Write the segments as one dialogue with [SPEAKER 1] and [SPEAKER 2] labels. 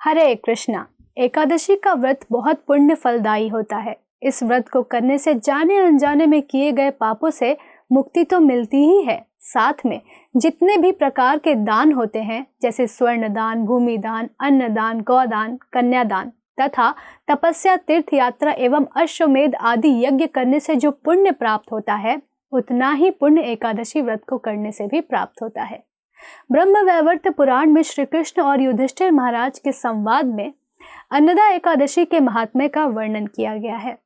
[SPEAKER 1] हरे कृष्णा। एकादशी का व्रत बहुत पुण्य फलदायी होता है। इस व्रत को करने से जाने अनजाने में किए गए पापों से मुक्ति तो मिलती ही है, साथ में जितने भी प्रकार के दान होते हैं जैसे स्वर्ण दान, भूमि दान, अन्न दान, गौदान, कन्यादान तथा तपस्या, तीर्थ यात्रा एवं अश्वमेध आदि यज्ञ करने से जो पुण्य प्राप्त होता है, उतना ही पुण्य एकादशी व्रत को करने से भी प्राप्त होता है। ब्रह्मवैवर्त पुराण में श्री कृष्ण और युधिष्ठिर महाराज के संवाद में अन्नदा एकादशी के महात्म्य का वर्णन किया गया है।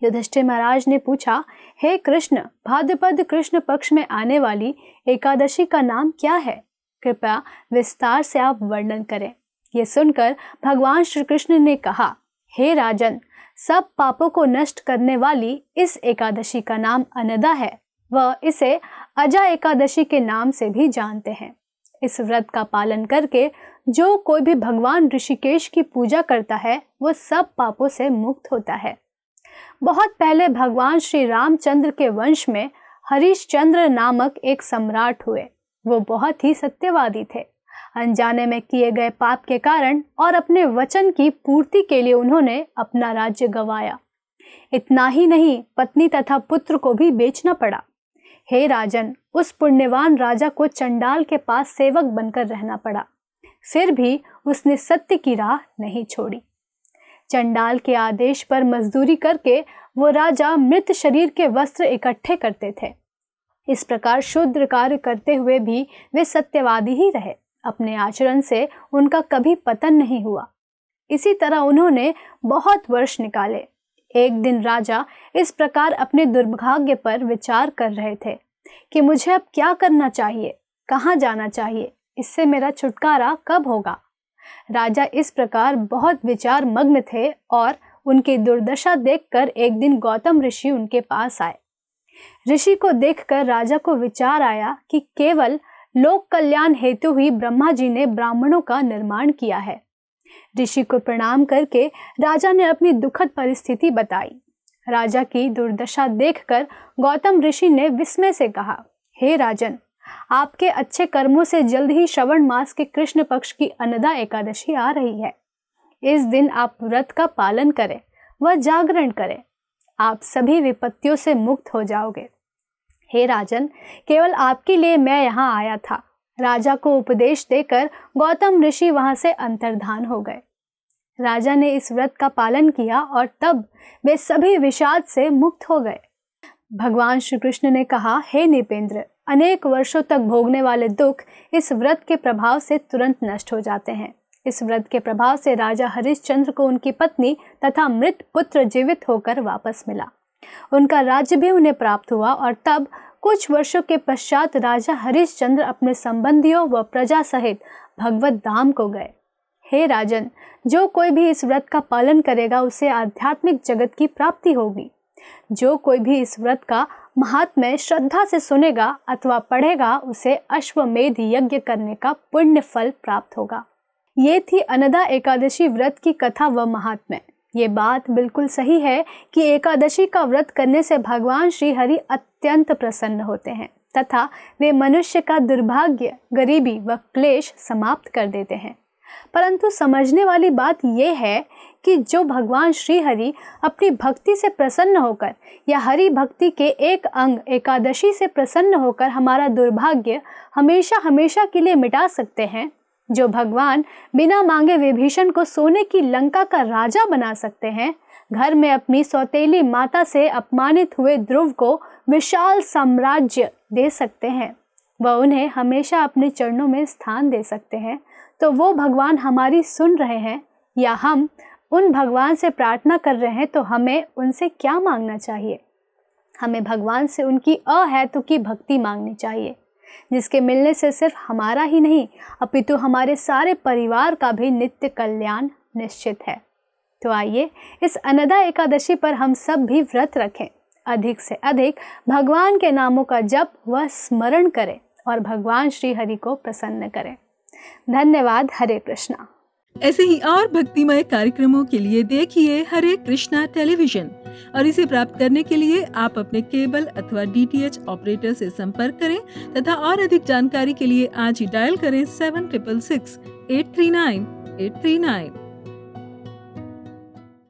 [SPEAKER 1] युधिष्ठिर महाराज ने पूछा, हे कृष्ण, भाद्रपद कृष्ण पक्ष में आने वाली एकादशी का नाम क्या है? कृपया विस्तार से आप वर्णन करें। ये सुनकर भगवान श्री कृष्ण ने कहा, हे राजन, सब पापों को नष्ट करने वाली इस एकादशी का नाम अन्नदा है। वह इसे अजा एकादशी के नाम से भी जानते हैं। इस व्रत का पालन करके जो कोई भी भगवान ऋषिकेश की पूजा करता है, वो सब पापों से मुक्त होता है। बहुत पहले भगवान श्री रामचंद्र के वंश में हरिश्चंद्र नामक एक सम्राट हुए। वो बहुत ही सत्यवादी थे। अनजाने में किए गए पाप के कारण और अपने वचन की पूर्ति के लिए उन्होंने अपना राज्य गंवाया। इतना ही नहीं, पत्नी तथा पुत्र को भी बेचना पड़ा। हे राजन, उस पुण्यवान राजा को चंडाल के पास सेवक बनकर रहना पड़ा, फिर भी उसने सत्य की राह नहीं छोड़ी। चंडाल के आदेश पर मजदूरी करके वो राजा मृत शरीर के वस्त्र इकट्ठे करते थे। इस प्रकार शूद्र कार्य करते हुए भी वे सत्यवादी ही रहे। अपने आचरण से उनका कभी पतन नहीं हुआ। इसी तरह उन्होंने बहुत वर्ष निकाले। एक दिन राजा इस प्रकार अपने दुर्भाग्य पर विचार कर रहे थे कि मुझे अब क्या करना चाहिए, कहाँ जाना चाहिए, इससे मेरा छुटकारा कब होगा। राजा इस प्रकार बहुत विचार मग्न थे और उनकी दुर्दशा देखकर एक दिन गौतम ऋषि उनके पास आए। ऋषि को देखकर राजा को विचार आया कि केवल लोक कल्याण हेतु ही ब्रह्मा जी ने ब्राह्मणों का निर्माण किया है। ऋषि को प्रणाम करके राजा ने अपनी दुखद परिस्थिति बताई। राजा की दुर्दशा देखकर गौतम ऋषि ने विस्मय से कहा, हे राजन, आपके अच्छे कर्मों से जल्द ही श्रवण मास के कृष्ण पक्ष की अन्नदा एकादशी आ रही है। इस दिन आप व्रत का पालन करें व जागरण करें। आप सभी विपत्तियों से मुक्त हो जाओगे। हे राजन, केवल आपके लिए मैं यहाँ आया था। राजा को उपदेश देकर गौतम ऋषि वहां से अंतर्धान हो गए। राजा ने इस व्रत का पालन किया और तब वे सभी विषाद से मुक्त हो गए। भगवान श्री कृष्ण ने कहा, हे नृपेंद्र, अनेक वर्षों तक भोगने वाले दुख इस व्रत के प्रभाव से तुरंत नष्ट हो जाते हैं। इस व्रत के प्रभाव से राजा हरिश्चंद्र को उनकी पत्नी तथा मृत पुत्र जीवित होकर वापस मिला। उनका राज्य भी उन्हें प्राप्त हुआ और तब कुछ वर्षों के पश्चात राजा हरिश्चंद्र अपने संबंधियों व प्रजा सहित भगवत धाम को गए। हे राजन, जो कोई भी इस व्रत का पालन करेगा उसे आध्यात्मिक जगत की प्राप्ति होगी। जो कोई भी इस व्रत का महात्म्य श्रद्धा से सुनेगा अथवा पढ़ेगा, उसे अश्वमेध यज्ञ करने का पुण्य फल प्राप्त होगा। ये थी अन्नदा एकादशी व्रत की कथा व महात्म्य। ये बात बिल्कुल सही है कि एकादशी का व्रत करने से भगवान श्री हरि अत्यंत प्रसन्न होते हैं तथा वे मनुष्य का दुर्भाग्य, गरीबी व क्लेश समाप्त कर देते हैं। परंतु समझने वाली बात यह है कि जो भगवान श्री हरि अपनी भक्ति से प्रसन्न होकर या हरि भक्ति के एक अंग एकादशी से प्रसन्न होकर हमारा दुर्भाग्य हमेशा हमेशा के लिए मिटा सकते हैं, जो भगवान बिना मांगे विभीषण को सोने की लंका का राजा बना सकते हैं, घर में अपनी सौतेली माता से अपमानित हुए ध्रुव को विशाल साम्राज्य दे सकते हैं, वह उन्हें हमेशा अपने चरणों में स्थान दे सकते हैं, तो वो भगवान हमारी सुन रहे हैं या हम उन भगवान से प्रार्थना कर रहे हैं, तो हमें उनसे क्या मांगना चाहिए? हमें भगवान से उनकी अहेतु की भक्ति मांगनी चाहिए, जिसके मिलने से सिर्फ हमारा ही नहीं अपितु हमारे सारे परिवार का भी नित्य कल्याण निश्चित है। तो आइए इस अन्नदा एकादशी पर हम सब भी व्रत रखें, अधिक से अधिक भगवान के नामों का जप व स्मरण करें और भगवान श्री हरि को प्रसन्न करें। धन्यवाद। हरे कृष्णा।
[SPEAKER 2] ऐसे ही और भक्तिमय कार्यक्रमों के लिए देखिए हरे कृष्णा टेलीविजन और इसे प्राप्त करने के लिए आप अपने केबल अथवा DTH ऑपरेटर से संपर्क करें तथा और अधिक जानकारी के लिए आज ही डायल करें 7666 839 8839।